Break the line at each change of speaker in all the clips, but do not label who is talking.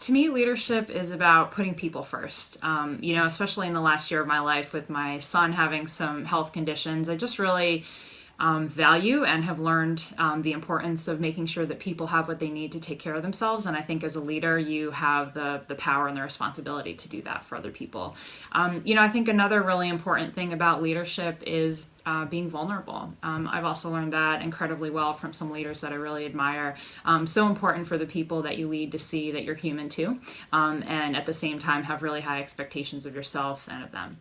To me, leadership is about putting people first. Especially in the last year of my life with my son having some health conditions, I just really value and have learned the importance of making sure that people have what they need to take care of themselves. And I think as a leader, you have the power and the responsibility to do that for other people. I think another really important thing about leadership is being vulnerable. I've also learned that incredibly well from some leaders that I really admire. So important for the people that you lead to see that you're human too, and at the same time have really high expectations of yourself and of them.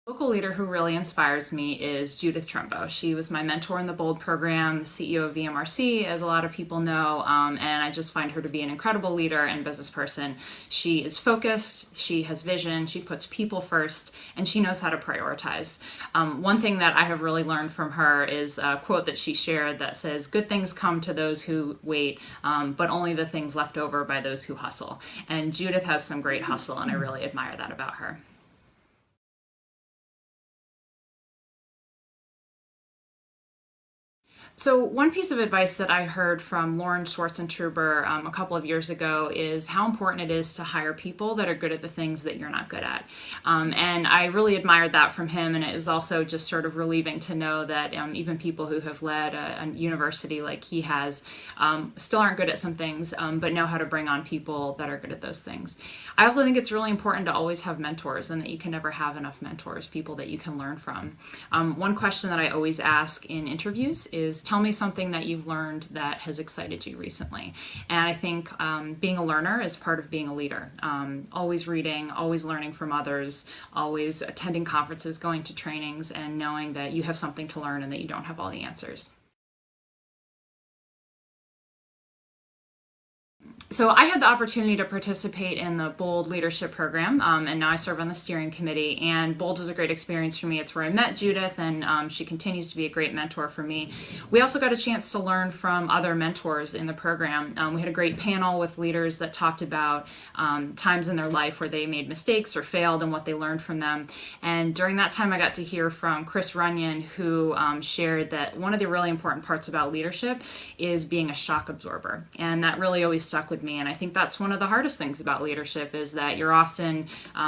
Local leader who really inspires me is Judith Trumbo. She was my mentor in the BOLD program, the CEO of VMRC, as a lot of people know, and I just find her to be an incredible leader and business person. She is focused, she has vision, she puts people first, and she knows how to prioritize. One thing that I have really learned from her is a quote that she shared that says, "Good things come to those who wait, but only the things left over by those who hustle." And Judith has some great hustle, and I really admire that about her. So one piece of advice that I heard from Lauren Schwartzentruber a couple of years ago is how important it is to hire people that are good at the things that you're not good at. And I really admired that from him, and it was also just sort of relieving to know that even people who have led a university like he has still aren't good at some things, but know how to bring on people that are good at those things. I also think it's really important to always have mentors, and that you can never have enough mentors, people that you can learn from. One question that I always ask in interviews is, tell me something that you've learned that has excited you recently. And I think being a learner is part of being a leader. Always reading, always learning from others, always attending conferences, going to trainings, and knowing that you have something to learn and that you don't have all the answers. So I had the opportunity to participate in the BOLD leadership program, and now I serve on the steering committee, and BOLD was a great experience for me. It's where I met Judith, and she continues to be a great mentor for me. We also got a chance to learn from other mentors in the program. We had a great panel with leaders that talked about times in their life where they made mistakes or failed and what they learned from them. And during that time, I got to hear from Chris Runyon, who shared that one of the really important parts about leadership is being a shock absorber, and that really always stuck with me. And I think that's one of the hardest things about leadership, is that you're often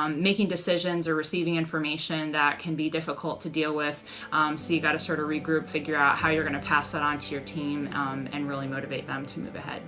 making decisions or receiving information that can be difficult to deal with. So you got to sort of regroup, figure out how you're going to pass that on to your team, and really motivate them to move ahead.